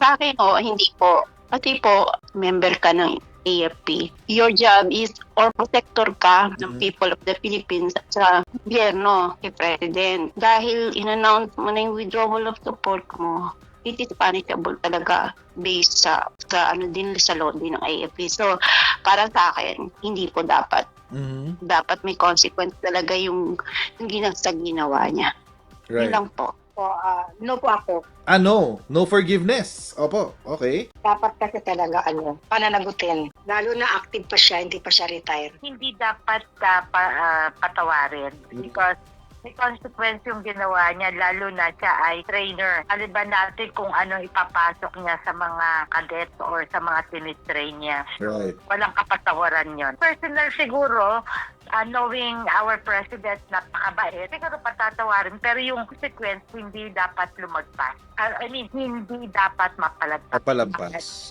Sa akin hindi po. Kasi po, member ka ng AFP. Your job is, or protector ka ng people of the Philippines at sa gobyerno, si President. Dahil in-announce mo na yung withdrawal of support mo, it is punishable talaga based sa ano din sa law din ng AFP. So, para sa akin, hindi po dapat. Dapat may consequence talaga yung ginawa niya. Right. Yun lang po. So, no po ako. No. No forgiveness. Opo. Okay. Dapat kasi talaga pananagutin. Lalo na active pa siya, hindi pa siya retire. Hindi dapat patawarin because may consequence yung ginawa niya, lalo na siya ay trainer. Alam ba natin kung ano ipapasok niya sa mga cadets or sa mga tinitrain niya. Right. Walang kapatawaran yon. Personal siguro, knowing our president napakabait, siguro patatawarin. Pero yung consequence, hindi dapat lumagpas. I mean, hindi dapat mapalagpas. Papalampas.